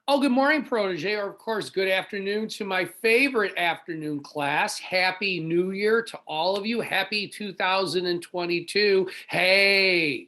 Oh, good morning, protege, or of course, good afternoon to my favorite afternoon class. Happy New Year to all of you. Happy 2022. Hey,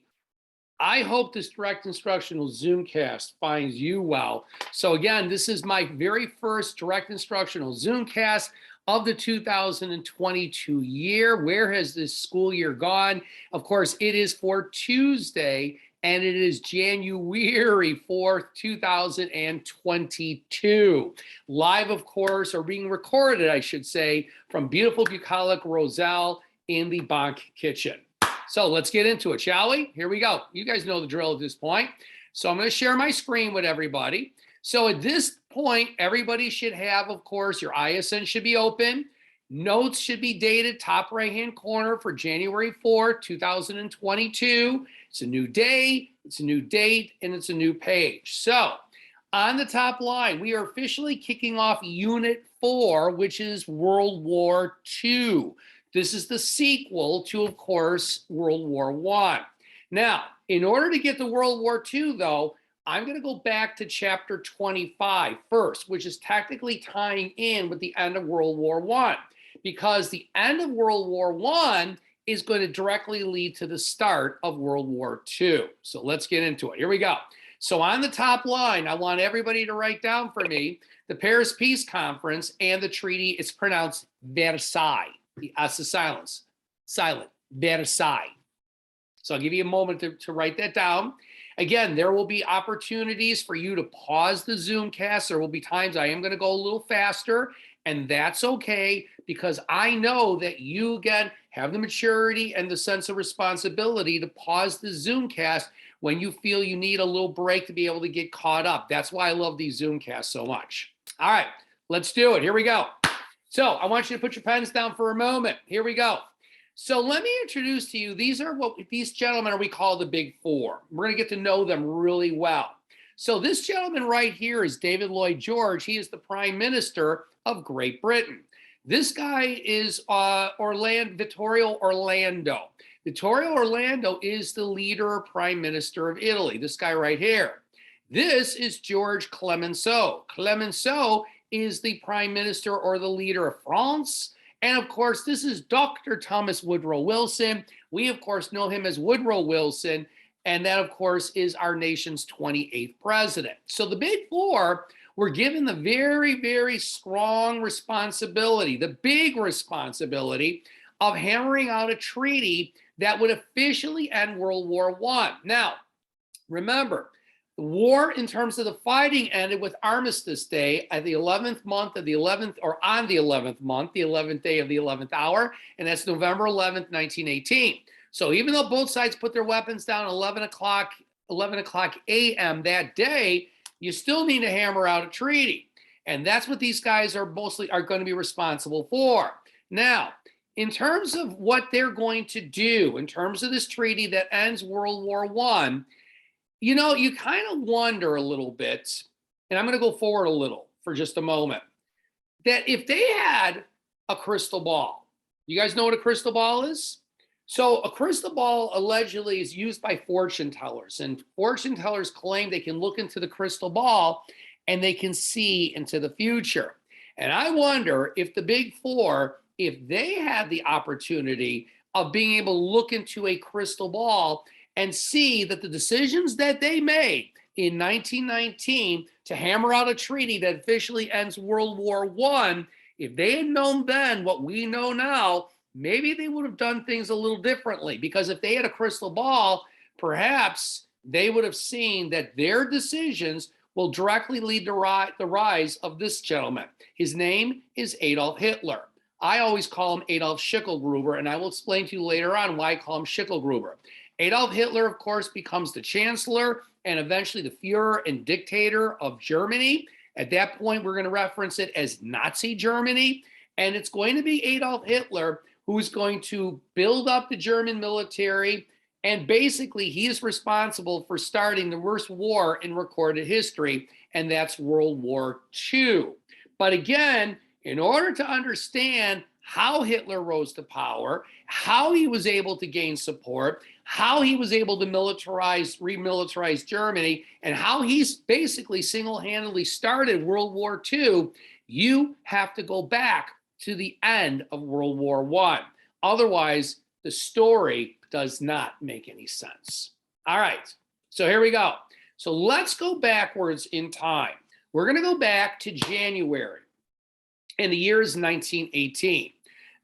I hope this direct instructional Zoomcast finds you well. So again, this is my very first direct instructional Zoomcast of the 2022 year. Where has this school year gone? Of course, it is for Tuesday, and it is January 4th, 2022. Live, of course, or being recorded, I should say, from beautiful bucolic Roselle in the Bonk kitchen. So let's get into it, shall we? Here we go. You guys know the drill at this point. So I'm going to share my screen with everybody. So at this point, everybody should have, of course, your ISN should be open. Notes should be dated top right-hand corner for January 4th, 2022. It's a new day, it's a new date, and it's a new page. So on the top line, we are officially kicking off Unit 4, which is World War II. This is the sequel to, of course, World War I. Now, in order to get to World War II, though, I'm going to go back to chapter 25 first, which is technically tying in with the end of World War I, because the end of World War I is going to directly lead to the start of World War II. So let's get into it. Here we go. So on the top line, I want everybody to write down for me the Paris Peace Conference and the treaty. It's pronounced Versailles. The S is silent, Versailles. So I'll give you a moment to write that down. Again, there will be opportunities for you to pause the Zoomcast. There will be times I am going to go a little faster, and that's okay, because I know that you, again, have the maturity and the sense of responsibility to pause the Zoomcast when you feel you need a little break to be able to get caught up. That's why I love these Zoomcasts so much. All right, let's do it. Here we go. So I want you to put your pens down for a moment. Here we go. So let me introduce to you, these gentlemen are we call the Big Four. We're going to get to know them really well. So this gentleman right here is David Lloyd George. He is the Prime Minister of Great Britain. This guy is Vittorio Orlando. Vittorio Orlando is the leader, Prime Minister of Italy. This guy right here. This is George Clemenceau. Clemenceau is the Prime Minister or the leader of France. And of course, this is Dr. Thomas Woodrow Wilson. We, of course, know him as Woodrow Wilson. And that, of course, is our nation's 28th president. So the Big Four were given the very, very strong responsibility, the big responsibility of hammering out a treaty that would officially end World War I. Now, remember, the war in terms of the fighting ended with Armistice Day at the 11th month of the 11th, or on the 11th month, the 11th day of the 11th hour, and that's November 11th, 1918. So even though both sides put their weapons down at 11 o'clock a.m. that day, you still need to hammer out a treaty. And that's what these guys are going to be responsible for. Now, in terms of what they're going to do, in terms of this treaty that ends World War I, you know, you kind of wonder a little bit, and I'm going to go forward a little for just a moment, that if they had a crystal ball, you guys know what a crystal ball is? So a crystal ball allegedly is used by fortune tellers, and fortune tellers claim they can look into the crystal ball and they can see into the future. And I wonder if the Big Four, if they had the opportunity of being able to look into a crystal ball and see that the decisions that they made in 1919 to hammer out a treaty that officially ends World War I, if they had known then what we know now, maybe they would have done things a little differently. Because if they had a crystal ball, perhaps they would have seen that their decisions will directly lead to the rise of this gentleman. His name is Adolf Hitler. I always call him Adolf Schicklgruber, and I will explain to you later on why I call him Schicklgruber. Adolf Hitler, of course, becomes the chancellor and eventually the Führer and dictator of Germany. At that point, we're going to reference it as Nazi Germany. And it's going to be Adolf Hitler who's going to build up the German military. And basically, he is responsible for starting the worst war in recorded history, and that's World War II. But again, in order to understand how Hitler rose to power, how he was able to gain support, how he was able to remilitarize Germany, and how he's basically single-handedly started World War II, you have to go back to the end of World War I. Otherwise, the story does not make any sense. All right, so here we go. So let's go backwards in time. We're going to go back to January, and the year is 1918.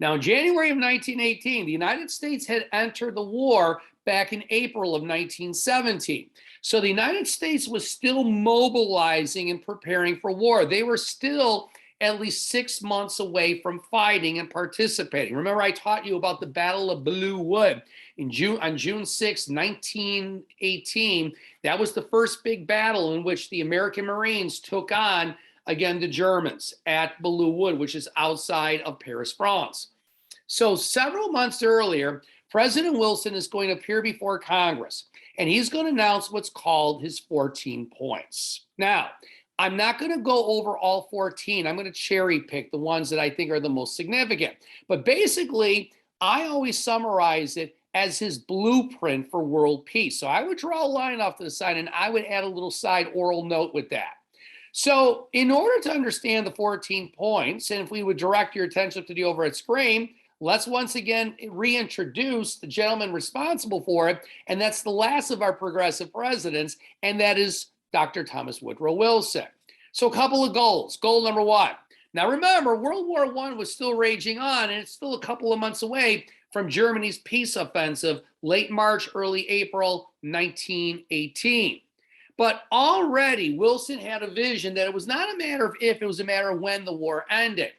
Now, in January of 1918, the United States had entered the war back in April of 1917. So the United States was still mobilizing and preparing for war. They were still at least 6 months away from fighting and participating. Remember, I taught you about the Battle of Blue Wood on June 6, 1918. That was the first big battle in which the American Marines took on, again, the Germans at Blue Wood, which is outside of Paris, France. So several months earlier, President Wilson is going to appear before Congress, and he's going to announce what's called his 14 points. Now, I'm not going to go over all 14. I'm going to cherry pick the ones that I think are the most significant. But basically, I always summarize it as his blueprint for world peace. So I would draw a line off to the side, and I would add a little side oral note with that. So in order to understand the 14 points, and if we would direct your attention to the overhead screen, let's once again reintroduce the gentleman responsible for it, and that's the last of our progressive presidents, and that is Dr. Thomas Woodrow Wilson. So a couple of goals. Goal number one. Now remember, World War I was still raging on, and it's still a couple of months away from Germany's peace offensive, late March, early April 1918. But already Wilson had a vision that it was not a matter of if, it was a matter of when the war ended.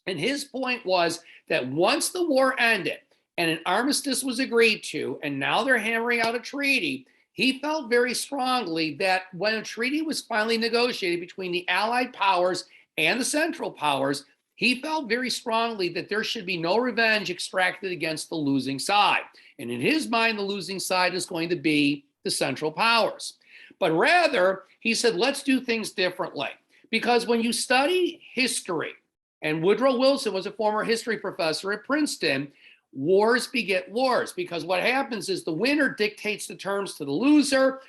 And his point was that once the war ended and an armistice was agreed to, and now they're hammering out a treaty, he felt very strongly that when a treaty was finally negotiated between the Allied powers and the Central powers, he felt very strongly that there should be no revenge extracted against the losing side. And in his mind, the losing side is going to be the Central powers. But rather, he said, let's do things differently. Because when you study history, and Woodrow Wilson was a former history professor at Princeton, wars beget wars, because what happens is the winner dictates the terms to the loser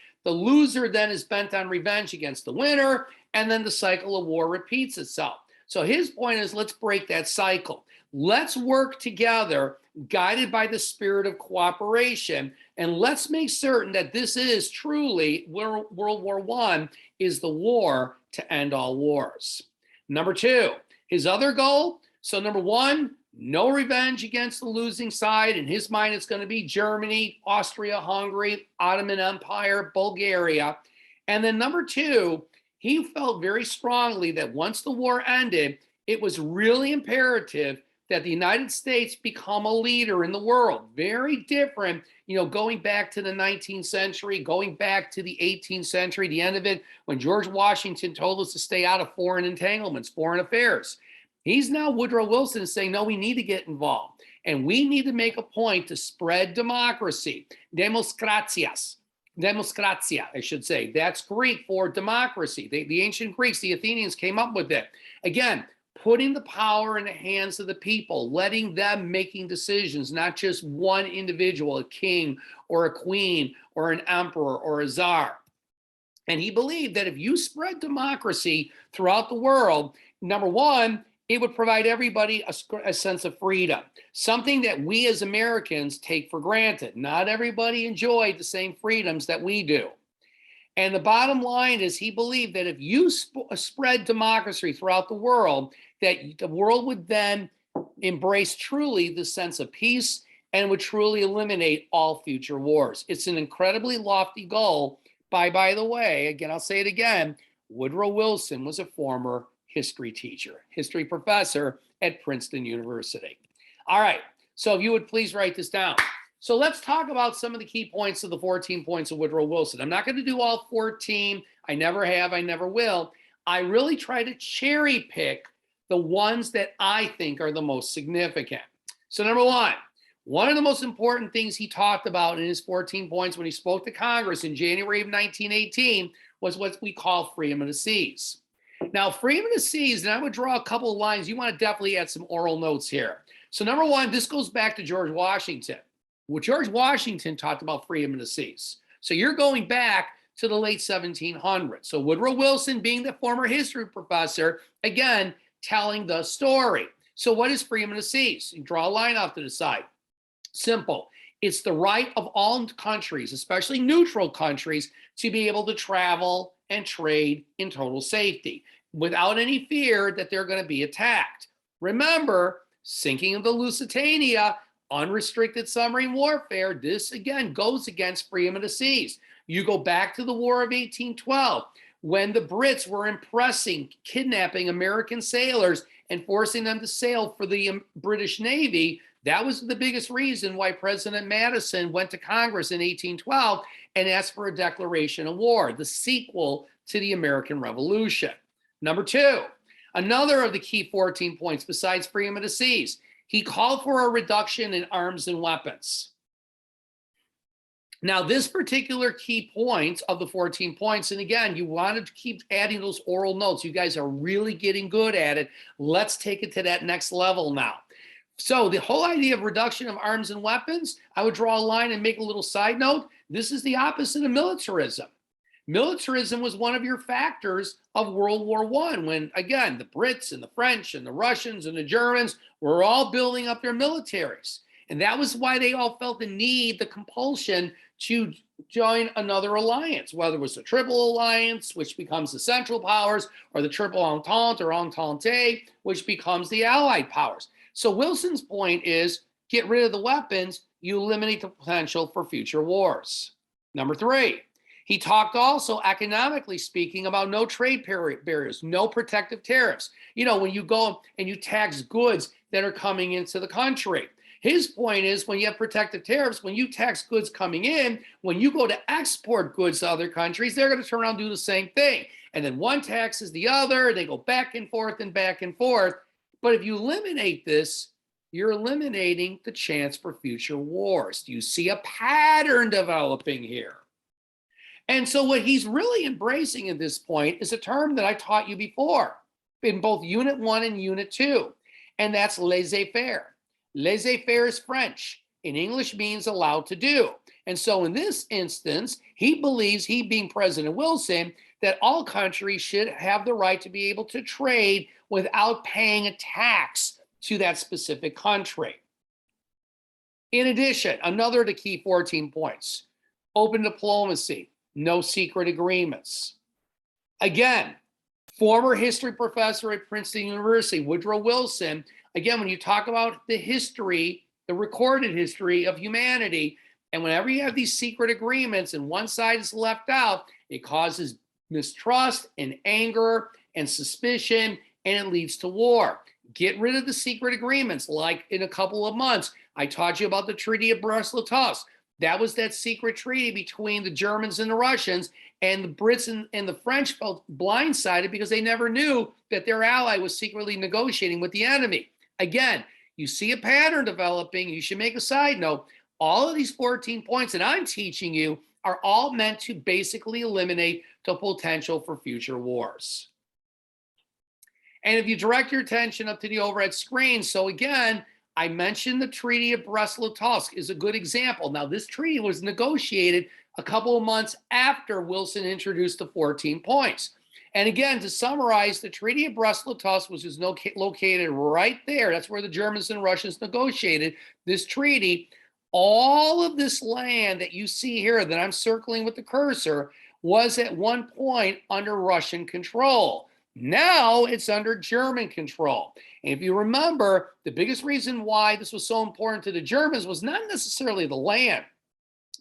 then is bent on revenge against the winner, and then the cycle of war repeats itself. So his point is, let's break that cycle. Let's work together, guided by the spirit of cooperation, and let's make certain that this is truly, World War I is the war to end all wars. Number two, his other goal, so number one, no revenge against the losing side. In his mind, it's going to be Germany, Austria, Hungary, Ottoman Empire, Bulgaria. And then number two, he felt very strongly that once the war ended, it was really imperative that the United States become a leader in the world. Very different, going back to the 19th century, going back to the 18th century, the end of it, when George Washington told us to stay out of foreign entanglements, foreign affairs. He's now, Woodrow Wilson, is saying, no, we need to get involved. And we need to make a point to spread democracy. Demokratia, I should say. That's Greek for democracy. The ancient Greeks, the Athenians came up with it. Again, putting the power in the hands of the people, letting them making decisions, not just one individual, a king or a queen or an emperor or a czar. And he believed that if you spread democracy throughout the world, number one, it would provide everybody a sense of freedom, something that we as Americans take for granted. Not everybody enjoyed the same freedoms that we do. And the bottom line is he believed that if you spread democracy throughout the world, that the world would then embrace truly the sense of peace and would truly eliminate all future wars. It's an incredibly lofty goal. By the way, again, I'll say it again, Woodrow Wilson was a former history teacher, history professor at Princeton University. All right, so if you would please write this down. So let's talk about some of the key points of the 14 points of Woodrow Wilson. I'm not going to do all 14. I never have, I never will. I really try to cherry pick the ones that I think are the most significant. So number one of the most important things he talked about in his 14 points when he spoke to Congress in January of 1918 was what we call freedom of the seas. Now, freedom of the seas, and I would draw a couple of lines. You want to definitely add some oral notes here. So number one, this goes back to George Washington. Well, George Washington talked about freedom of the seas. So you're going back to the late 1700s. So Woodrow Wilson, being the former history professor, again, telling the story. So what is freedom of the seas? You draw a line off to the side. Simple. It's the right of all countries, especially neutral countries, to be able to travel and trade in total safety without any fear that they're going to be attacked. Remember, sinking of the Lusitania, unrestricted submarine warfare, this again goes against freedom of the seas. You go back to the War of 1812, when the Brits were impressing, kidnapping American sailors and forcing them to sail for the British Navy. That was the biggest reason why President Madison went to Congress in 1812 and asked for a declaration of war, the sequel to the American Revolution. Number two, another of the key 14 points besides freedom of the seas, he called for a reduction in arms and weapons. Now, this particular key point of the 14 points, and again, you wanted to keep adding those oral notes. You guys are really getting good at it. Let's take it to that next level now. So the whole idea of reduction of arms and weapons, I would draw a line and make a little side note. This is the opposite of militarism. Militarism was one of your factors of World War I, when, again, the Brits and the French and the Russians and the Germans were all building up their militaries. And that was why they all felt the need, the compulsion to join another alliance, whether it was the Triple Alliance, which becomes the Central Powers, or the Triple Entente or Entente, which becomes the Allied Powers. So Wilson's point is, get rid of the weapons, you eliminate the potential for future wars. Number three, he talked also, economically speaking, about no trade barriers, no protective tariffs. You know, when you go and you tax goods that are coming into the country. His point is, when you have protective tariffs, when you tax goods coming in, when you go to export goods to other countries, they're going to turn around and do the same thing. And then one taxes the other, they go back and forth and back and forth. But if you eliminate this, you're eliminating the chance for future wars. You see a pattern developing here. And so what he's really embracing at this point is a term that I taught you before in both Unit 1 and Unit 2, and that's laissez-faire. Laissez-faire is French. In English means allowed to do. And so in this instance, he believes, he being President Wilson, that all countries should have the right to be able to trade without paying a tax to that specific country. In addition, another of the key 14 points, open diplomacy, no secret agreements. Again, former history professor at Princeton University, Woodrow Wilson, again, when you talk about the history, the recorded history of humanity, and whenever you have these secret agreements and one side is left out, it causes mistrust and anger and suspicion, and it leads to war. Get rid of the secret agreements. Like in a couple of months, I taught you about the Treaty of Versailles. That was that secret treaty between the Germans and the Russians, and the Brits and the French felt blindsided because they never knew that their ally was secretly negotiating with the enemy. Again, you see a pattern developing. You should make a side note. All of these 14 points that I'm teaching you are all meant to basically eliminate the potential for future wars. And if you direct your attention up to the overhead screen, so again, I mentioned the Treaty of Versailles is a good example. Now, this treaty was negotiated a couple of months after Wilson introduced the 14 points. And again, to summarize, the Treaty of Versailles was just located right there. That's where the Germans and Russians negotiated this treaty. All of this land that you see here that I'm circling with the cursor was at one point under Russian control. Now it's under German control. And if you remember, the biggest reason why this was so important to the Germans was not necessarily the land,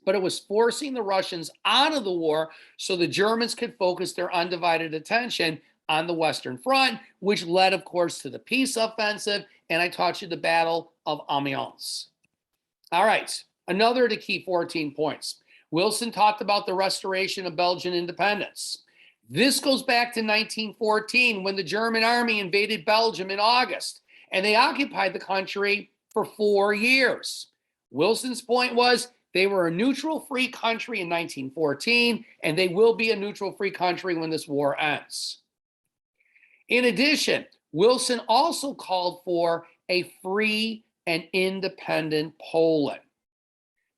but it was forcing the Russians out of the war so the Germans could focus their undivided attention on the Western Front, which led, of course, to the peace offensive. And I taught you the Battle of Amiens. All right, another of the key 14 points. Wilson talked about the restoration of Belgian independence. This goes back to 1914 when the German army invaded Belgium in August, and they occupied the country for 4 years. Wilson's point was they were a neutral free country in 1914, and they will be a neutral free country when this war ends. In addition, Wilson also called for a free and independent Poland.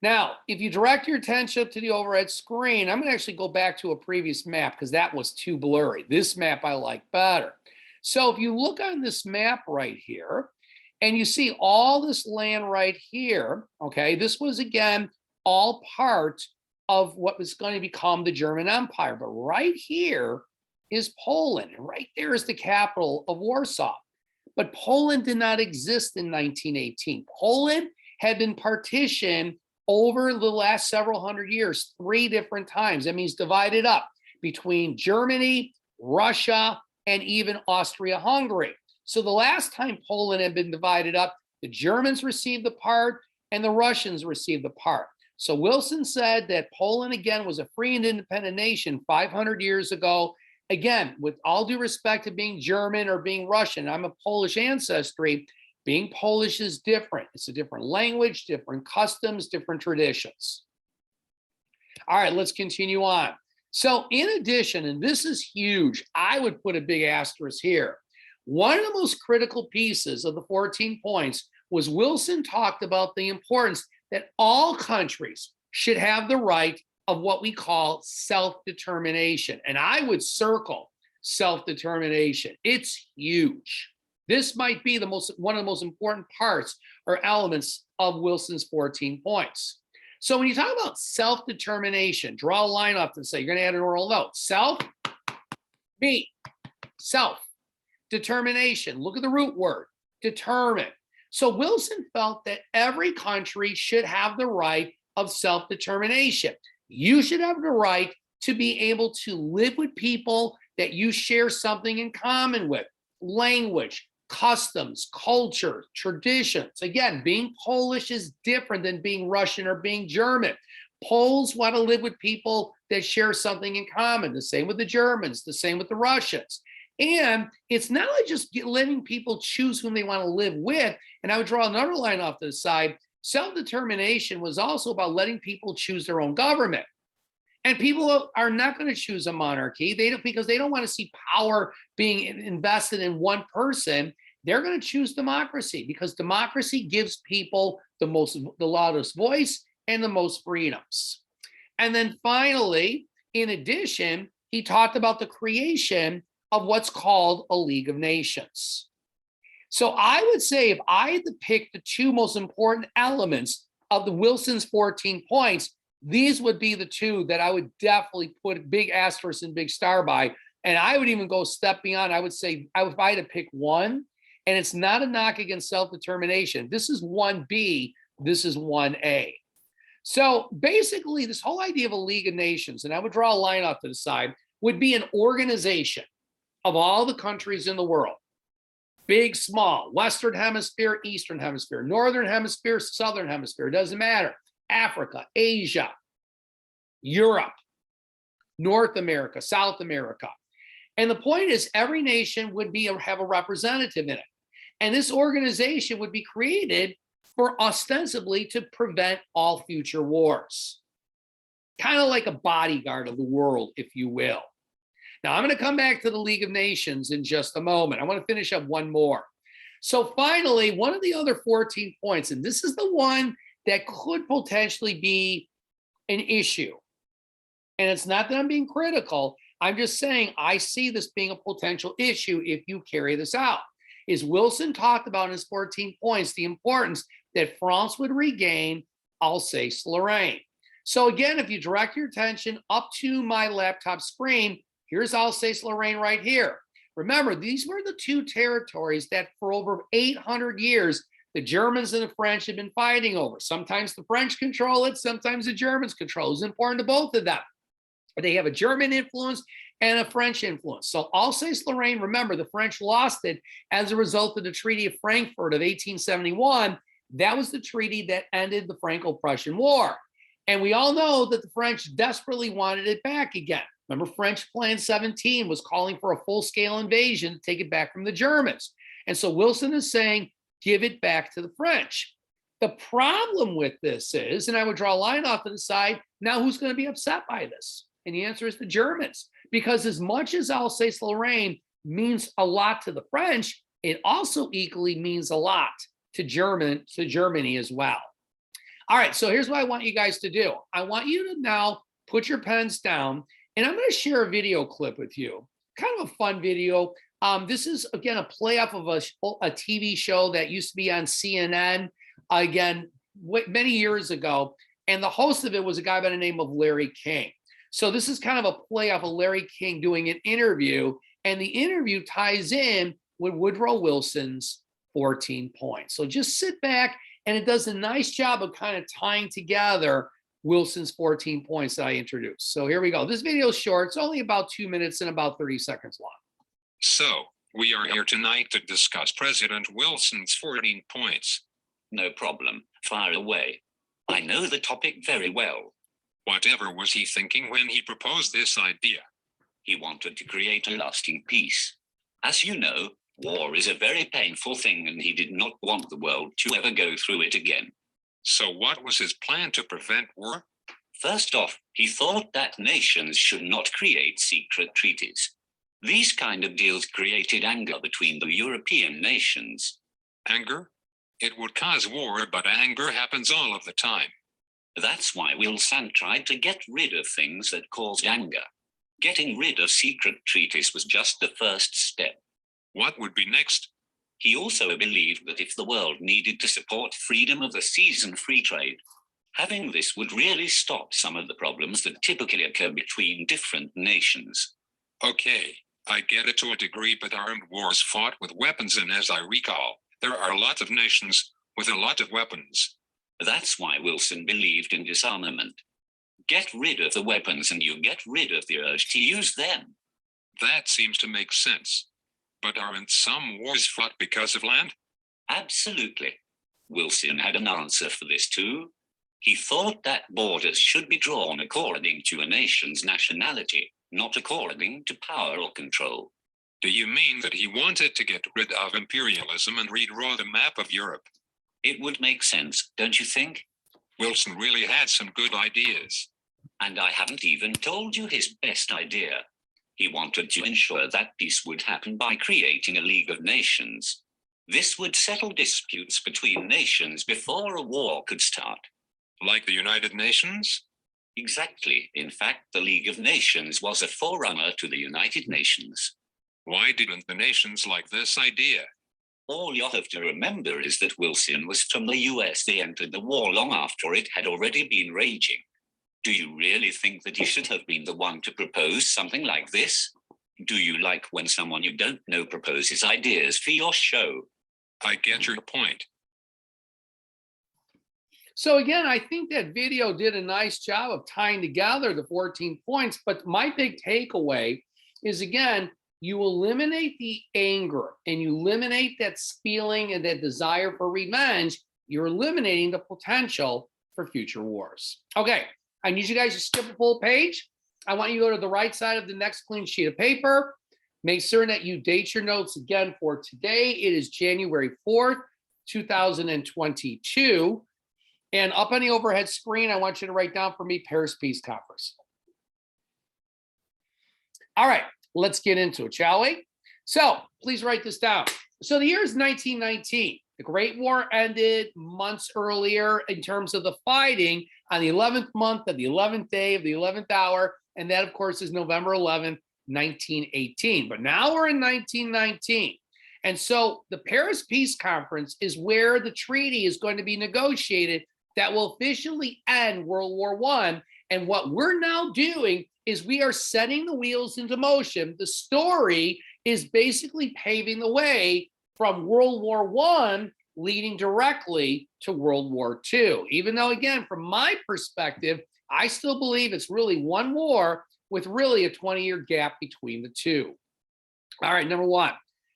Now, if you direct your attention to the overhead screen, I'm going to actually go back to a previous map because that was too blurry. This map I like better. So if you look on this map right here, and you see all this land right here, okay, this was, again, all part of what was going to become the German Empire. But right here is Poland, and right there is the capital of Warsaw. But Poland did not exist in 1918. Poland had been partitioned over the last several hundred years, 3 different times. That means divided up between Germany, Russia, and even Austria-Hungary. So the last time Poland had been divided up, the Germans received the part and the Russians received the part. So Wilson said that Poland, again, was a free and independent nation 500 years ago. Again, with all due respect to being German or being Russian, I'm of Polish ancestry. Being Polish is different. It's a different language, different customs, different traditions. All right, let's continue on. So in addition, and this is huge, I would put a big asterisk here. One of the most critical pieces of the 14 points was Wilson talked about the importance that all countries should have the right of what we call self-determination. And I would circle self-determination. It's huge. This might be one of the most important parts or elements of Wilson's 14 points. So when you talk about self-determination, draw a line up and say, you're going to add an oral note. Self, me, self. Determination, look at the root word, determine. So Wilson felt that every country should have the right of self-determination. You should have the right to be able to live with people that you share something in common with, language, customs, culture, traditions. Again, being Polish is different than being Russian or being German. Poles want to live with people that share something in common. The same with the Germans, the same with the Russians. And it's not like just letting people choose whom they want to live with. And I would draw another line off to the side. Self-determination was also about letting people choose their own government. And people are not going to choose a monarchy. Because they don't want to see power being invested in one person. They're going to choose democracy because democracy gives people the loudest voice and the most freedoms. And then finally, in addition, he talked about the creation of what's called a League of Nations. So I would say if I had to pick the 2 most important elements of the Wilson's 14 points, these would be the 2 that I would definitely put a big asterisk and big star by. And I would even go a step beyond. I would say if I had to pick one, and it's not a knock against self-determination. This is 1B, this is 1A. So basically, this whole idea of a League of Nations, and I would draw a line off to the side, would be an organization of all the countries in the world, big, small, Western Hemisphere, Eastern Hemisphere, Northern Hemisphere, Southern Hemisphere, it doesn't matter, Africa, Asia, Europe, North America, South America. And the point is every nation would have a representative in it. And this organization would be created for ostensibly to prevent all future wars. Kind of like a bodyguard of the world, if you will. Now, I'm going to come back to the League of Nations in just a moment. I want to finish up one more. So finally, one of the other 14 points, and this is the one that could potentially be an issue. And it's not that I'm being critical. I'm just saying I see this being a potential issue if you carry this out. Is Wilson talked about in his 14 points the importance that France would regain Alsace-Lorraine. So again, if you direct your attention up to my laptop screen, here's Alsace-Lorraine right here. Remember, these were the 2 territories that for over 800 years, the Germans and the French have been fighting over. Sometimes the French control it, sometimes the Germans control it. It's important to both of them. They have a German influence and a French influence. So Alsace-Lorraine, remember, the French lost it as a result of the Treaty of Frankfurt of 1871. That was the treaty that ended the Franco-Prussian War. And we all know that the French desperately wanted it back again. Remember, French Plan 17 was calling for a full-scale invasion to take it back from the Germans. And so Wilson is saying, give it back to the French. The problem with this is, and I would draw a line off to the side, now who's going to be upset by this? And the answer is the Germans. Because as much as Alsace-Lorraine means a lot to the French, it also equally means a lot to Germany as well. All right, so here's what I want you guys to do. I want you to now put your pens down, and I'm going to share a video clip with you. Kind of a fun video. This is, again, a play off of a TV show that used to be on CNN, again, many years ago. And the host of it was a guy by the name of Larry King. So this is kind of a play off of Larry King doing an interview. And the interview ties in with Woodrow Wilson's 14 points. So just sit back, and it does a nice job of kind of tying together Wilson's 14 points that I introduced. So here we go. This video is short. It's only about 2 minutes and about 30 seconds long. So, we are here tonight to discuss President Wilson's 14 points. No problem. Fire away. I know the topic very well. Whatever was he thinking when he proposed this idea? He wanted to create a lasting peace. As you know, war is a very painful thing, and he did not want the world to ever go through it again. So what was his plan to prevent war? First off, he thought that nations should not create secret treaties. These kind of deals created anger between the European nations. Anger? It would cause war, but anger happens all of the time. That's why Wilson tried to get rid of things that caused anger. Getting rid of secret treaties was just the first step. What would be next? He also believed that if the world needed to support freedom of the seas and free trade, having this would really stop some of the problems that typically occur between different nations. Okay, I get it to a degree, but armed wars fought with weapons, and as I recall, there are lots of nations with a lot of weapons. That's why Wilson believed in disarmament. Get rid of the weapons and you get rid of the urge to use them. That seems to make sense. But aren't some wars fought because of land? Absolutely. Wilson had an answer for this too. He thought that borders should be drawn according to a nation's nationality, not according to power or control. Do you mean that he wanted to get rid of imperialism and redraw the map of Europe? It would make sense, don't you think? Wilson really had some good ideas. And I haven't even told you his best idea. He wanted to ensure that peace would happen by creating a League of Nations. This would settle disputes between nations before a war could start. Like the United Nations? Exactly. In fact, the League of Nations was a forerunner to the United Nations. Why didn't the nations like this idea? All you have to remember is that Wilson was from the US. They entered the war long after it had already been raging. Do you really think that he should have been the one to propose something like this? Do you like when someone you don't know proposes ideas for your show? I get your point. So again, I think that video did a nice job of tying together the 14 points, but my big takeaway is, again, you eliminate the anger and you eliminate that feeling and that desire for revenge, you're eliminating the potential for future wars. Okay, I need you guys to skip a full page. I want you to go to the right side of the next clean sheet of paper. Make certain that you date your notes again for today. It is January 4th, 2022. And up on the overhead screen, I want you to write down for me Paris Peace Conference. All right, let's get into it, shall we? So please write this down. So the year is 1919. The Great War ended months earlier in terms of the fighting on the 11th month of the 11th day of the 11th hour. And that, of course, is November 11th, 1918. But now we're in 1919. And so the Paris Peace Conference is where the treaty is going to be negotiated that will officially end World War I. And what we're now doing is we are setting the wheels into motion. The story is basically paving the way from World War I leading directly to World War II. Even though, again, from my perspective, I still believe it's really one war with really a 20-year gap between the two. All right, number one.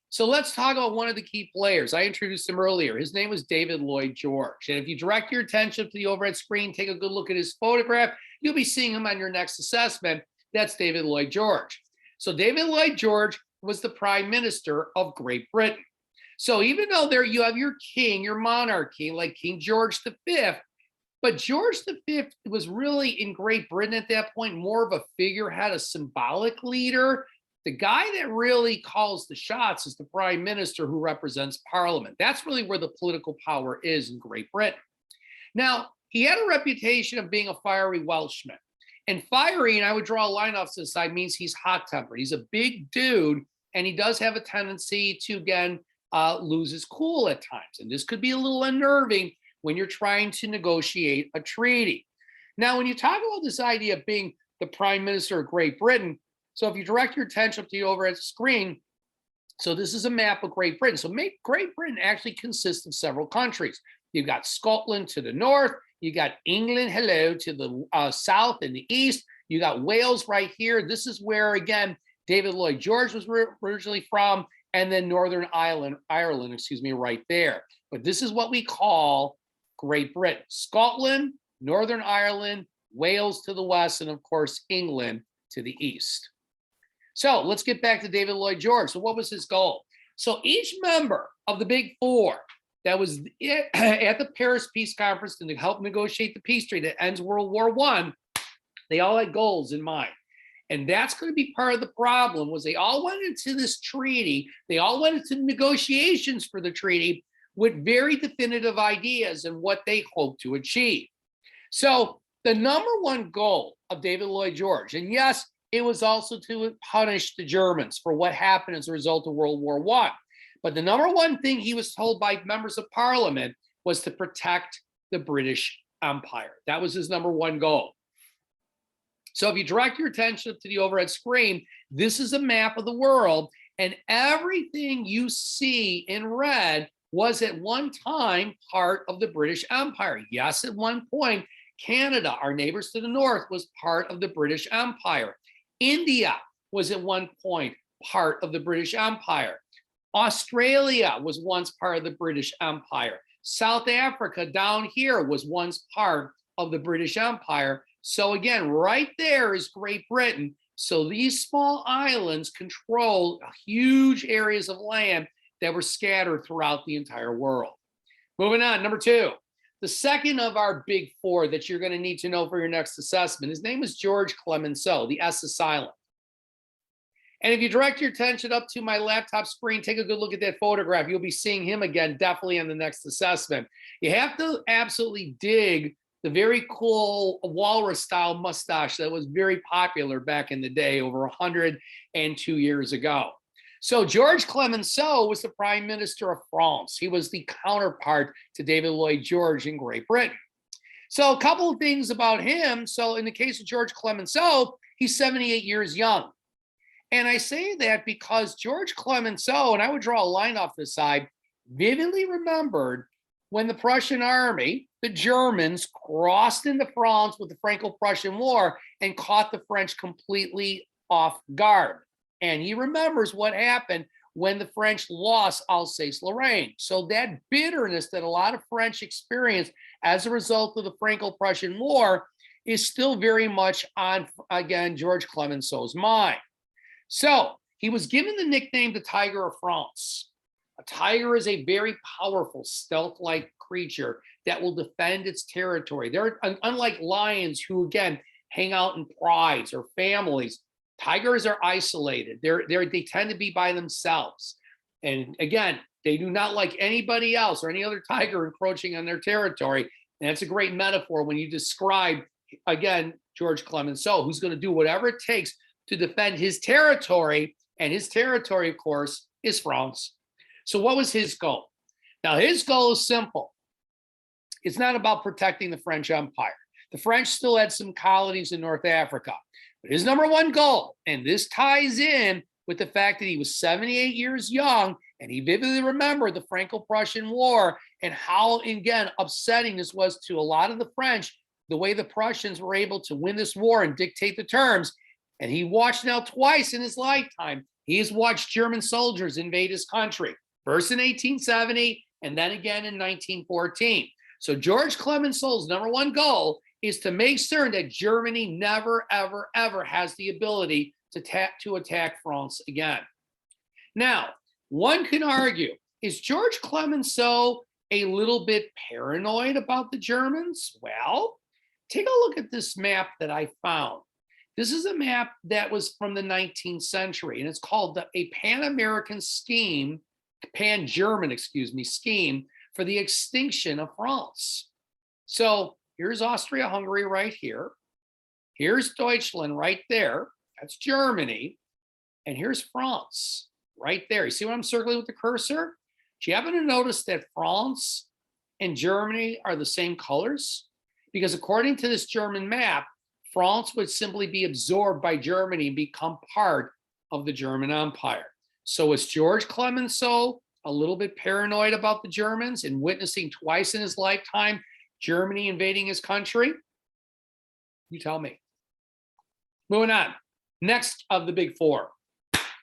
So let's talk about one of the key players. I introduced him earlier. His name was David Lloyd George. And if you direct your attention to the overhead screen, take a good look at his photograph, you'll be seeing him on your next assessment. That's David Lloyd George. So David Lloyd George was the Prime Minister of Great Britain. So even though there you have your king, your monarchy, like King George V, but George V was really in Great Britain at that point more of a figurehead, a symbolic leader. The guy that really calls the shots is the prime minister who represents parliament. That's really where the political power is in Great Britain. Now, he had a reputation of being a fiery Welshman. And fiery, and I would draw a line off to the side, means he's hot-tempered. He's a big dude, and he does have a tendency to, again, lose his cool at times. And this could be a little unnerving when you're trying to negotiate a treaty. Now, when you talk about this idea of being the prime minister of Great Britain, so if you direct your attention up to the overhead screen, so this is a map of Great Britain. So Great Britain actually consists of several countries. You've got Scotland to the north. You got England, hello, to the south and the east. You got Wales right here. This is where, again, David Lloyd George was originally from, and then Northern Ireland, right there. But this is what we call Great Britain. Scotland, Northern Ireland, Wales to the west, and of course, England to the east. So let's get back to David Lloyd George. So what was his goal? So each member of the Big Four that was at the Paris Peace Conference to help negotiate the peace treaty that ends World War I, they all had goals in mind. And that's going to be part of the problem, was they all went into this treaty, they all went into negotiations for the treaty with very definitive ideas and what they hoped to achieve. So the number one goal of David Lloyd George, and yes, it was also to punish the Germans for what happened as a result of World War I. But the number one thing he was told by members of parliament was to protect the British Empire. That was his number one goal. So if you direct your attention to the overhead screen, this is a map of the world, and everything you see in red was at one time part of the British Empire. Yes, at one point, Canada, our neighbors to the north, was part of the British Empire. India was at one point part of the British Empire. Australia was once part of the British Empire. South Africa down here was once part of the British Empire. So again, right there is Great Britain. So these small islands control huge areas of land that were scattered throughout the entire world. Moving on, number two. The second of our big four that you're going to need to know for your next assessment, his name is George Clemenceau. The S is silent. And if you direct your attention up to my laptop screen, take a good look at that photograph. You'll be seeing him again, definitely on the next assessment. You have to absolutely dig the very cool walrus-style mustache that was very popular back in the day, over 102 years ago. So George Clemenceau was the Prime Minister of France. He was the counterpart to David Lloyd George in Great Britain. So a couple of things about him. So in the case of George Clemenceau, he's 78 years young. And I say that because George Clemenceau, and I would draw a line off the side, vividly remembered when the Prussian army, the Germans, crossed into France with the Franco-Prussian War and caught the French completely off guard. And he remembers what happened when the French lost Alsace-Lorraine. So that bitterness that a lot of French experienced as a result of the Franco-Prussian War is still very much on, again, George Clemenceau's mind. So he was given the nickname the Tiger of France. A tiger is a very powerful, stealth-like creature that will defend its territory. They're unlike lions who, again, hang out in prides or families. Tigers are isolated. They tend to be by themselves. And again, they do not like anybody else or any other tiger encroaching on their territory. And that's a great metaphor when you describe, again, George Clemenceau, who's going to do whatever it takes to defend his territory. And his territory, of course, is France. So what was his goal? Now, his goal is simple. It's not about protecting the French Empire. The French still had some colonies in North Africa. But his number one goal, and this ties in with the fact that he was 78 years young, and he vividly remembered the Franco-Prussian War and how, again, upsetting this was to a lot of the French, the way the Prussians were able to win this war and dictate the terms. And he watched now twice in his lifetime. He has watched German soldiers invade his country, first in 1870 and then again in 1914. So George Clemenceau's number one goal is to make certain that Germany never, ever, ever has the ability to attack France again. Now, one can argue, is George Clemenceau a little bit paranoid about the Germans? Well, take a look at this map that I found. This is a map that was from the 19th century, and it's called a Pan-American scheme, Pan-German, excuse me, scheme for the extinction of France. So here's Austria-Hungary right here. Here's Deutschland right there. That's Germany. And here's France right there. You see what I'm circling with the cursor? Do you happen to notice that France and Germany are the same colors? Because according to this German map, France would simply be absorbed by Germany and become part of the German Empire. So is George Clemenceau a little bit paranoid about the Germans and witnessing twice in his lifetime Germany invading his country? You tell me. Moving on. Next of the big four.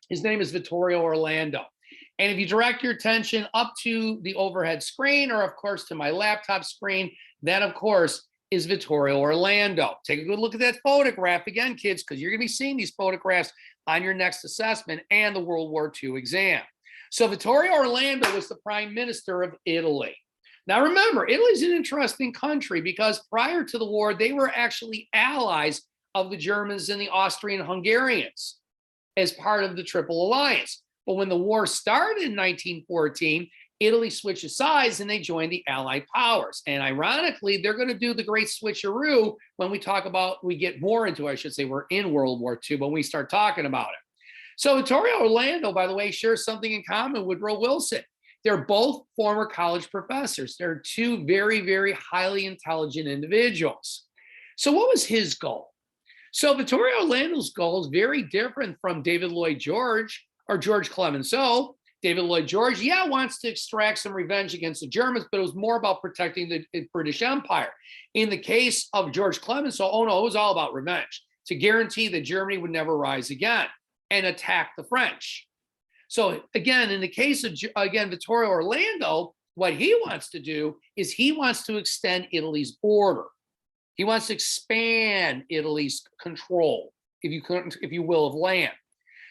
His name is Vittorio Orlando. And if you direct your attention up to the overhead screen, or of course to my laptop screen, that of course is Vittorio Orlando. Take a good look at that photograph again, kids, because you're going to be seeing these photographs on your next assessment and the World War II exam. So Vittorio Orlando was the prime minister of Italy. Now remember, Italy's an interesting country because prior to the war, they were actually allies of the Germans and the Austrian Hungarians as part of the Triple Alliance. But when the war started in 1914, Italy switched sides and they joined the Allied powers. And ironically, they're going to do the great switcheroo when we talk about, we get more into, I should say, we're in World War II, but when we start talking about it. So Vittorio Orlando, by the way, shares something in common with Woodrow Wilson. They're both former college professors. They're two very, very highly intelligent individuals. So what was his goal? So Vittorio Orlando's goal is very different from David Lloyd George or George Clemenceau. David Lloyd George, wants to extract some revenge against the Germans, but it was more about protecting the British Empire. In the case of George Clemenceau, it was all about revenge, to guarantee that Germany would never rise again and attack the French. So again, in the case of, Vittorio Orlando, what he wants to do is he wants to extend Italy's border. He wants to expand Italy's control, if you will, of land.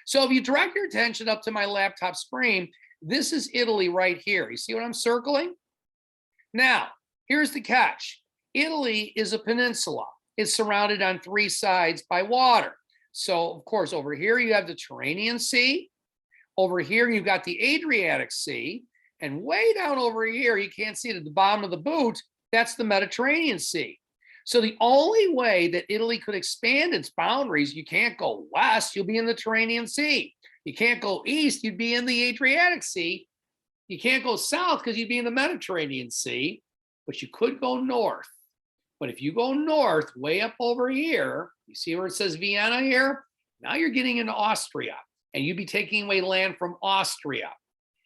So if you direct your attention up to my laptop screen, this is Italy right here. You see what I'm circling? Now, here's the catch. Italy is a peninsula. It's surrounded on three sides by water. So, of course, over here you have the Tyrrhenian Sea. Over here you've got the Adriatic Sea. And way down over here, you can't see it at the bottom of the boot, that's the Mediterranean Sea. So the only way that Italy could expand its boundaries, you can't go west, you'll be in the Tyrrhenian Sea. You can't go east, you'd be in the Adriatic Sea. You can't go south because you'd be in the Mediterranean Sea, but you could go north. But if you go north, way up over here, you see where it says Vienna here? Now you're getting into Austria, and you'd be taking away land from Austria.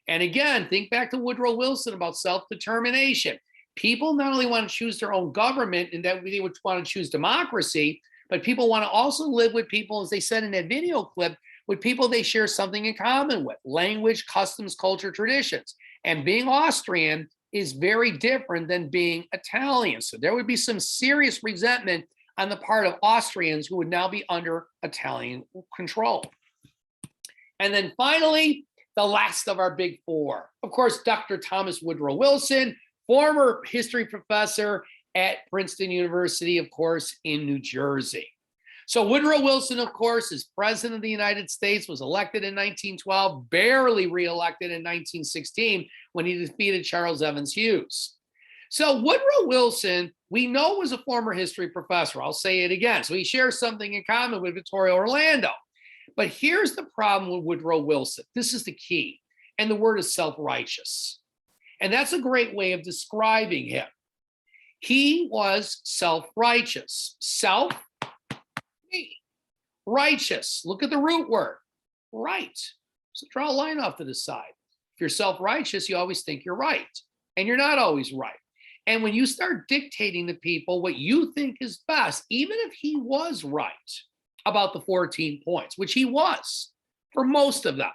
And again, think back to Woodrow Wilson about self-determination. People not only want to choose their own government and that they would want to choose democracy, but people want to also live with people, as they said in that video clip, with people they share something in common with: language, customs, culture, traditions. And being Austrian is very different than being Italian. So there would be some serious resentment on the part of Austrians who would now be under Italian control. And then finally, the last of our big four. Of course, Dr. Thomas Woodrow Wilson, former history professor at Princeton University, of course, in New Jersey. So Woodrow Wilson, of course, is president of the United States, was elected in 1912, barely reelected in 1916 when he defeated Charles Evans Hughes. So Woodrow Wilson, we know, was a former history professor. I'll say it again. So he shares something in common with Vittorio Orlando. But here's the problem with Woodrow Wilson. This is the key. And the word is self-righteous. And that's a great way of describing him. He was self-righteous. Righteous. Look at the root word. Right. So draw a line off to the side. If you're self-righteous, you always think you're right. And you're not always right. And when you start dictating to people what you think is best, even if he was right about the 14 points, which he was for most of them,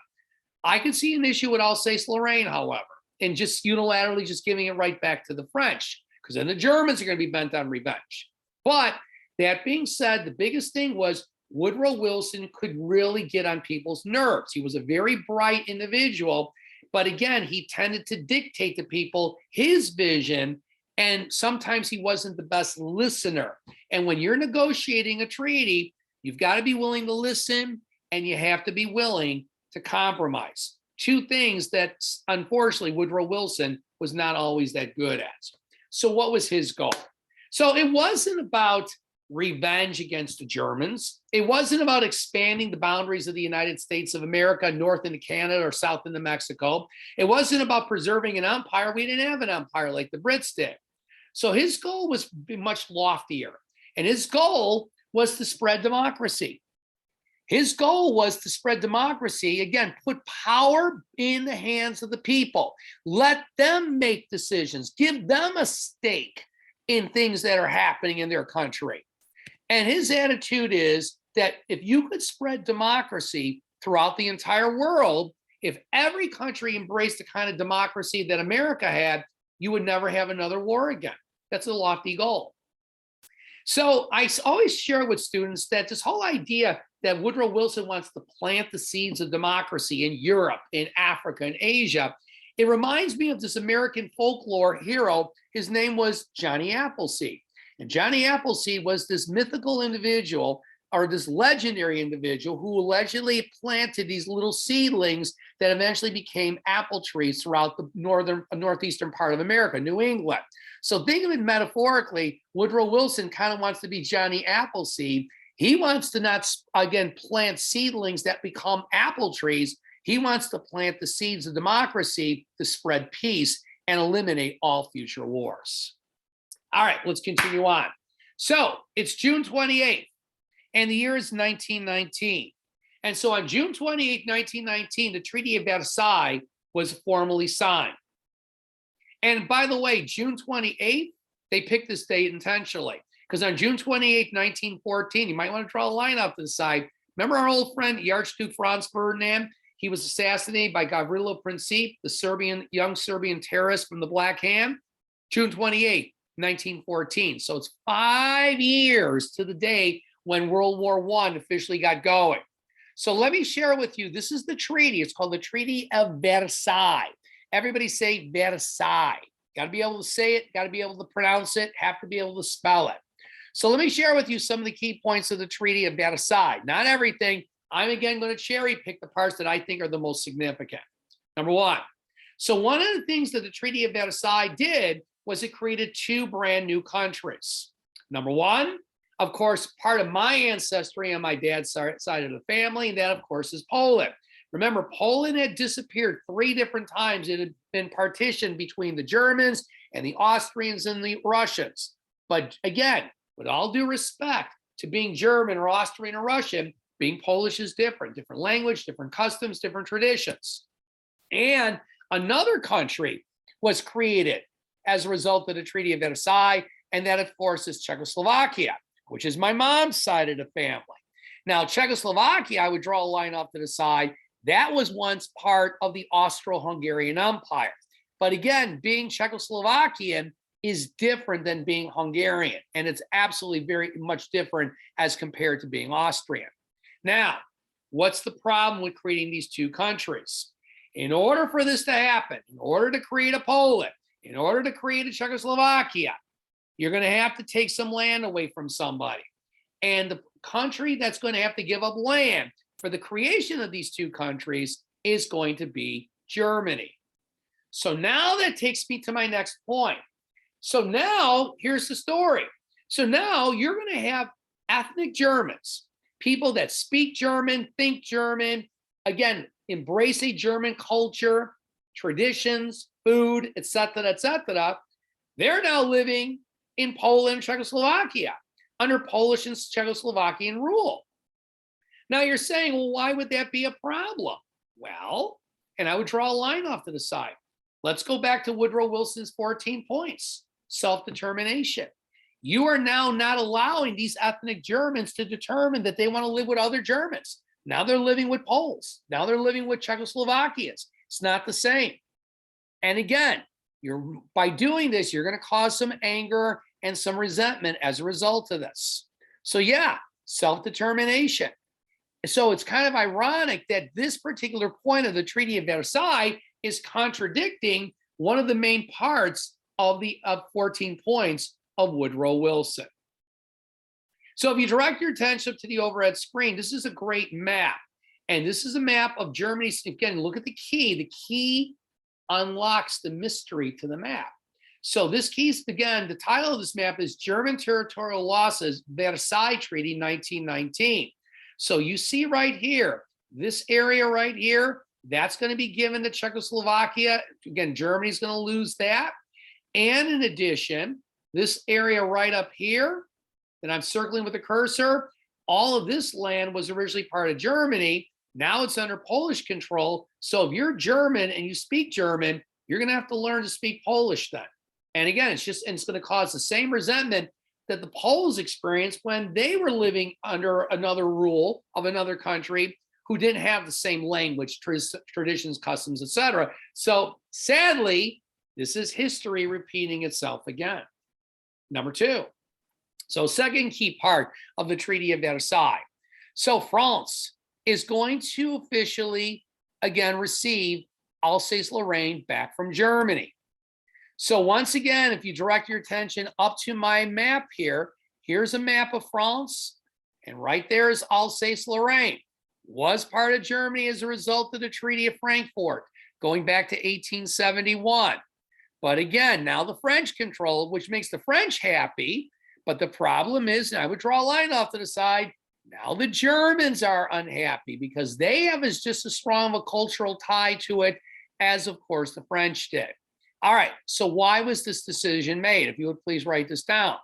I can see an issue with Alsace-Lorraine, however, and just unilaterally just giving it right back to the French, because then the Germans are going to be bent on revenge. But that being said, the biggest thing was Woodrow Wilson could really get on people's nerves. He was a very bright individual, but again, he tended to dictate to people his vision, and sometimes he wasn't the best listener. And when you're negotiating a treaty, You've got to be willing to listen, and you have to be willing to compromise. Two things that, unfortunately, Woodrow Wilson was not always that good at. So what was his goal? So it wasn't about revenge against the Germans. It wasn't about expanding the boundaries of the United States of America north into Canada or south into Mexico. It wasn't about preserving an empire. We didn't have an empire like the Brits did. So his goal was much loftier. And his goal was to spread democracy. His goal was to spread democracy, again, put power in the hands of the people. Let them make decisions. Give them a stake in things that are happening in their country. And his attitude is that if you could spread democracy throughout the entire world, if every country embraced the kind of democracy that America had, you would never have another war again. That's a lofty goal. So I always share with students that this whole idea that Woodrow Wilson wants to plant the seeds of democracy in Europe, in Africa, in Asia, it reminds me of this American folklore hero. His name was Johnny Appleseed. And Johnny Appleseed was this mythical individual, or this legendary individual, who allegedly planted these little seedlings that eventually became apple trees throughout the northeastern part of America, New England. So think of it metaphorically, Woodrow Wilson kind of wants to be Johnny Appleseed. He wants to not, again, plant seedlings that become apple trees. He wants to plant the seeds of democracy to spread peace and eliminate all future wars. All right, let's continue on. So it's June 28th, and the year is 1919. And so on June 28th, 1919, the Treaty of Versailles was formally signed. And by the way, June 28th, they picked this date intentionally, because on June 28th, 1914, you might want to draw a line up to the side. Remember our old friend, the Archduke Franz Ferdinand? He was assassinated by Gavrilo Princip, the young Serbian terrorist from the Black Hand, June 28th, 1914. So it's 5 years to the day when World War I officially got going. So let me share with you, this is the treaty. It's called the Treaty of Versailles. Everybody say Versailles. Got to be able to say it, got to be able to pronounce it, have to be able to spell it. So let me share with you some of the key points of the Treaty of Versailles. Not everything. I'm again going to cherry pick the parts that I think are the most significant. Number one. So one of the things that the Treaty of Versailles did was it created two brand new countries. Number one, of course, part of my ancestry on my dad's side of the family, and that, of course, is Poland. Remember, Poland had disappeared 3 different times. It had been partitioned between the Germans and the Austrians and the Russians. But again, with all due respect to being German or Austrian or Russian, being Polish is different language, different customs, different traditions. And another country was created as a result of the Treaty of Versailles, and that, of course, is Czechoslovakia, which is my mom's side of the family. Now, Czechoslovakia, I would draw a line off to the side. That was once part of the Austro-Hungarian Empire. But again, being Czechoslovakian is different than being Hungarian, and it's absolutely very much different as compared to being Austrian. Now, what's the problem with creating these two countries? In order for this to happen, in order to create a Poland, in order to create a Czechoslovakia, you're going to have to take some land away from somebody. And the country that's going to have to give up land for the creation of these two countries is going to be Germany. So now that takes me to my next point. So now here's the story. So now you're going to have ethnic Germans, people that speak German, think German, again, embrace a German culture, traditions, food, etc., etc. They're now living in Poland, Czechoslovakia, under Polish and Czechoslovakian rule. Now you're saying, well, why would that be a problem? Well, and I would draw a line off to the side. Let's go back to Woodrow Wilson's 14 points, self-determination. You are now not allowing these ethnic Germans to determine that they want to live with other Germans. Now they're living with Poles. Now they're living with Czechoslovakians. It's not the same. And again, by doing this, you're going to cause some anger and some resentment as a result of this. So yeah, self-determination. So it's kind of ironic that this particular point of the Treaty of Versailles is contradicting one of the main parts of the 14 points of Woodrow Wilson. So if you direct your attention to the overhead screen, this is a great map. And this is a map of Germany. Again, look at the key. The key unlocks the mystery to the map. So this key, again, the title of this map is German Territorial Losses, Versailles Treaty 1919. So you see right here, this area right here, that's going to be given to Czechoslovakia. Again, Germany's going to lose that. And in addition, this area right up here that I'm circling with the cursor, all of this land was originally part of Germany. Now it's under Polish control. So if you're German and you speak German, you're going to have to learn to speak Polish then. And again, it's going to cause the same resentment that the Poles experienced when they were living under another rule of another country who didn't have the same language, traditions, customs, etc. So sadly, this is history repeating itself again. Number two. So second key part of the Treaty of Versailles. So France is going to officially, again, receive Alsace-Lorraine back from Germany. So once again, if you direct your attention up to my map here, here's a map of France, and right there is Alsace-Lorraine. Was part of Germany as a result of the Treaty of Frankfurt, going back to 1871. But again, now the French control it, which makes the French happy. But the problem is, and I would draw a line off to the side, now the Germans are unhappy because they have just as strong of a cultural tie to it as, of course, the French did. All right, so why was this decision made? If you would please write this down.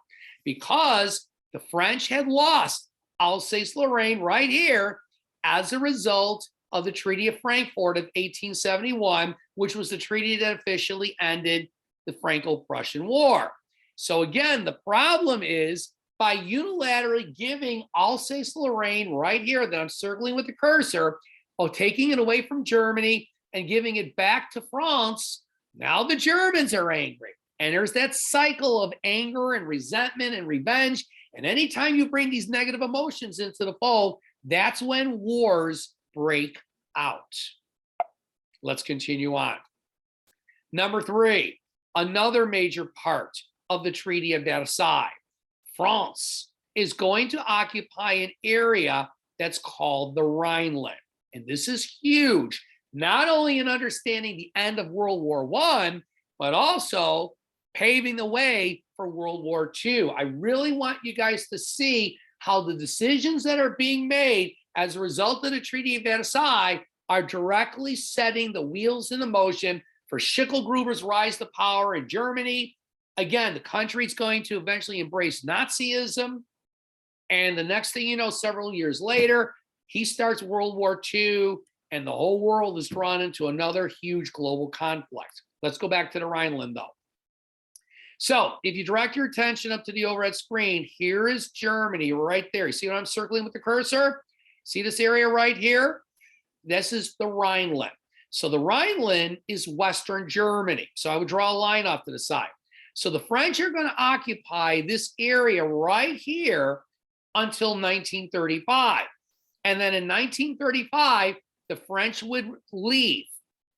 Because the French had lost Alsace-Lorraine right here as a result of the Treaty of Frankfurt of 1871, which was the treaty that officially ended the Franco-Prussian War. So again, the problem is by unilaterally giving Alsace-Lorraine right here that I'm circling with the cursor, taking it away from Germany and giving it back to France, now the Germans are angry. And there's that cycle of anger and resentment and revenge. And anytime you bring these negative emotions into the fold, that's when wars break out. Let's continue on. Number three, another major part of the Treaty of Versailles. France is going to occupy an area that's called the Rhineland. And this is huge, not only in understanding the end of World War I, but also paving the way for World War II. I really want you guys to see how the decisions that are being made as a result of the Treaty of Versailles are directly setting the wheels into motion for Schicklgruber's rise to power in Germany. Again, the country's going to eventually embrace Nazism. And the next thing you know, several years later, he starts World War II, and the whole world is drawn into another huge global conflict. Let's go back to the Rhineland, though. So if you direct your attention up to the overhead screen, here is Germany right there. You see what I'm circling with the cursor? See this area right here? This is the Rhineland. So the Rhineland is Western Germany. So I would draw a line off to the side. So the French are going to occupy this area right here until 1935. And then in 1935, the French would leave.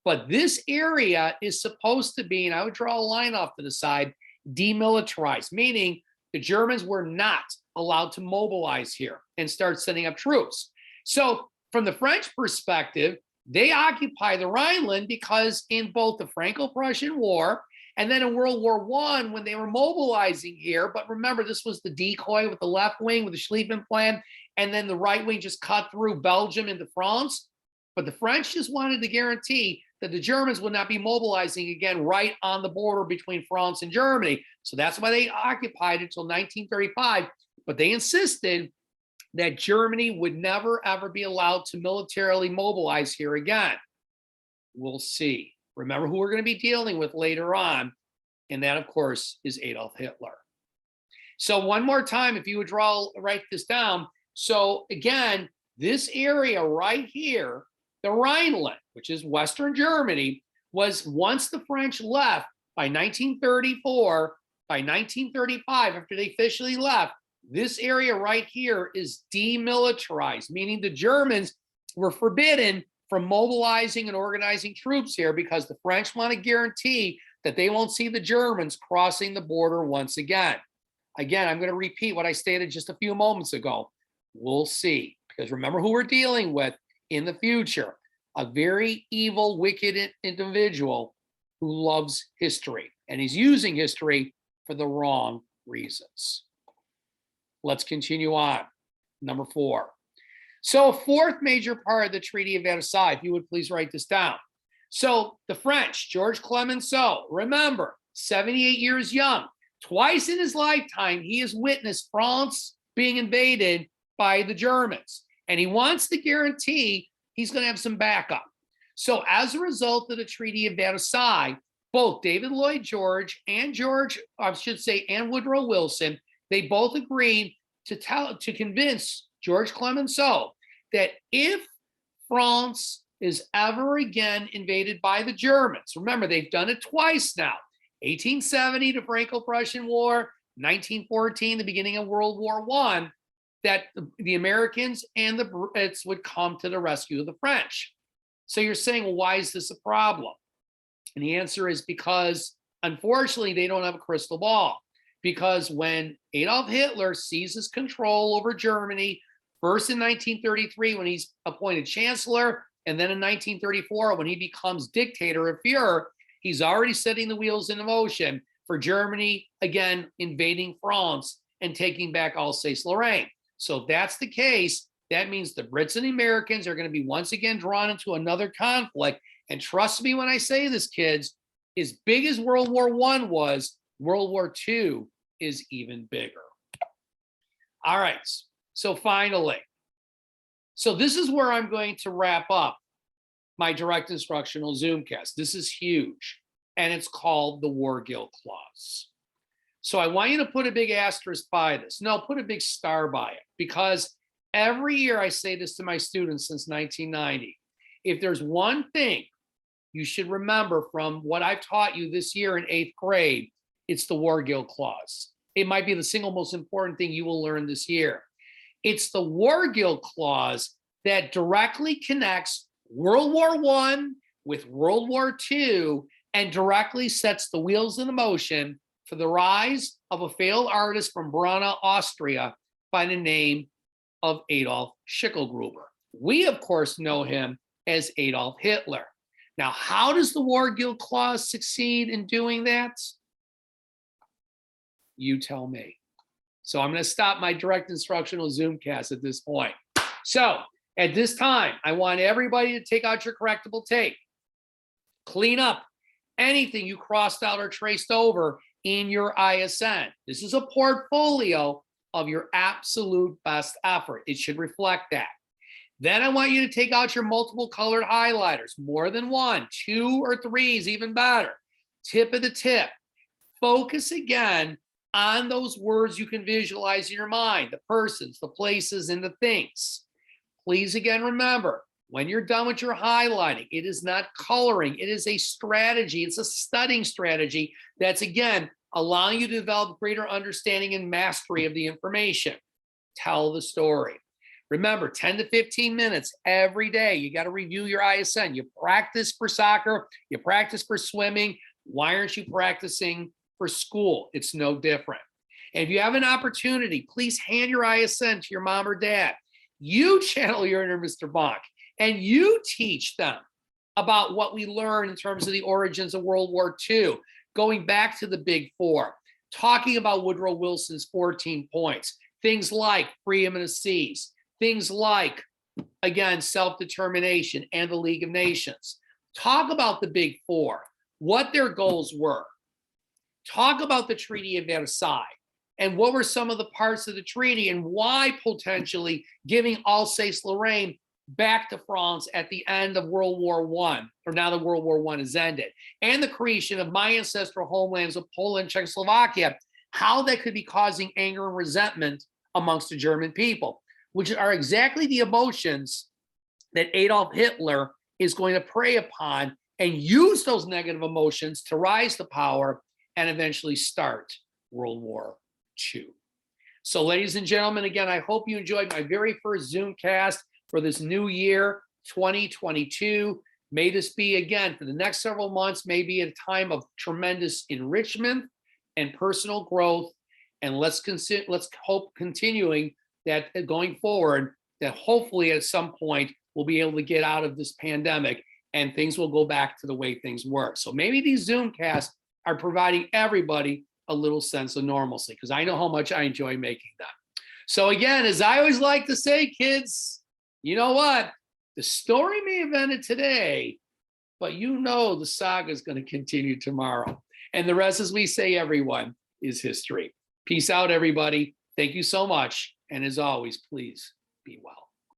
But this area is supposed to be, and I would draw a line off to the side, demilitarized, meaning the Germans were not allowed to mobilize here and start sending up troops. So from the French perspective, they occupy the Rhineland because in both the Franco-Prussian War and then in World War I, when they were mobilizing here, but remember, this was the decoy with the left wing with the Schlieffen Plan, and then the right wing just cut through Belgium into France. But the French just wanted to guarantee that the Germans would not be mobilizing again right on the border between France and Germany. So that's why they occupied it until 1935. But they insisted that Germany would never, ever be allowed to militarily mobilize here again. We'll see. Remember who we're going to be dealing with later on, and that, of course, is Adolf Hitler. So one more time, if you would write this down. So again, this area right here, the Rhineland, which is Western Germany, was once the French left by 1934, by 1935, after they officially left, this area right here is demilitarized, meaning the Germans were forbidden from mobilizing and organizing troops here because the French want to guarantee that they won't see the Germans crossing the border once again. Again, I'm going to repeat what I stated just a few moments ago. We'll see. Because remember who we're dealing with in the future. A very evil, wicked individual who loves history. And he's using history for the wrong reasons. Let's continue on. Number 4. So, fourth major part of the Treaty of Versailles, if you would please write this down. So, the French, George Clemenceau, remember, 78 years young. Twice in his lifetime, he has witnessed France being invaded by the Germans. And he wants to guarantee he's going to have some backup. So, as a result of the Treaty of Versailles, both David Lloyd George and Woodrow Wilson, they both agreed to convince George Clemenceau that if France is ever again invaded by the Germans, remember they've done it twice now, 1870, the Franco-Prussian War, 1914, the beginning of World War I, that the Americans and the Brits would come to the rescue of the French. So you're saying, well, why is this a problem? And the answer is because, unfortunately, they don't have a crystal ball. Because when Adolf Hitler seizes control over Germany, first in 1933 when he's appointed chancellor, and then in 1934 when he becomes dictator of Führer, he's already setting the wheels in motion for Germany, again, invading France and taking back Alsace-Lorraine. So if that's the case, that means the Brits and the Americans are going to be once again drawn into another conflict. And trust me when I say this, kids, as big as World War I was, World War II is even bigger. All right, so finally, so this is where I'm going to wrap up my direct instructional Zoomcast. This is huge, and it's called the War Guilt Clause. So I want you to put a big asterisk by this. No, put a big star by it, because every year I say this to my students since 1990. If there's one thing you should remember from what I've taught you this year in 8th grade, it's the War Guilt Clause. It might be the single most important thing you will learn this year. It's the War Guilt Clause that directly connects World War I with World War II and directly sets the wheels in motion for the rise of a failed artist from Braunau, Austria, by the name of Adolf Schicklgruber. We, of course, know him as Adolf Hitler. Now, how does the War Guilt Clause succeed in doing that? You tell me. So I'm going to stop my direct instructional Zoomcast at this point. So at this time, I want everybody to take out your correctable tape, clean up anything you crossed out or traced over in your ISN. This is a portfolio of your absolute best effort. It should reflect that. Then I want you to take out your multiple colored highlighters, more than one, 2 or 3 is even better. Tip of the tip. Focus again on those words you can visualize in your mind, the persons, the places, and the things. Please again remember, when you're done with your highlighting, it is not coloring, it is a strategy, it's a studying strategy that's again allowing you to develop greater understanding and mastery of the information. Tell the story. Remember, 10 to 15 minutes every day. You got to review your ISN. You practice for soccer, you practice for swimming. Why aren't you practicing for school? It's no different. And if you have an opportunity, please hand your ISN to your mom or dad. You channel your inner Mr. Bonk, and you teach them about what we learned in terms of the origins of World War II, going back to the Big Four, talking about Woodrow Wilson's 14 points, things like freedom of the seas, things like, again, self-determination and the League of Nations. Talk about the Big Four, what their goals were. Talk about the Treaty of Versailles and what were some of the parts of the treaty and why potentially giving Alsace-Lorraine back to France at the end of World War I, or now that World War I has ended, and the creation of my ancestral homelands of Poland and Czechoslovakia, how that could be causing anger and resentment amongst the German people, which are exactly the emotions that Adolf Hitler is going to prey upon and use those negative emotions to rise to power and eventually start World War II. So, ladies and gentlemen, again, I hope you enjoyed my very first Zoomcast for this new year, 2022. May this be, again, for the next several months, maybe a time of tremendous enrichment and personal growth. And let's hope continuing that going forward, that hopefully at some point we'll be able to get out of this pandemic and things will go back to the way things were. So maybe these Zoomcasts are providing everybody a little sense of normalcy, because I know how much I enjoy making them. So again, as I always like to say, kids, you know what? The story may have ended today, but you know the saga is going to continue tomorrow. And the rest, as we say, everyone, is history. Peace out, everybody. Thank you so much. And as always, please be well.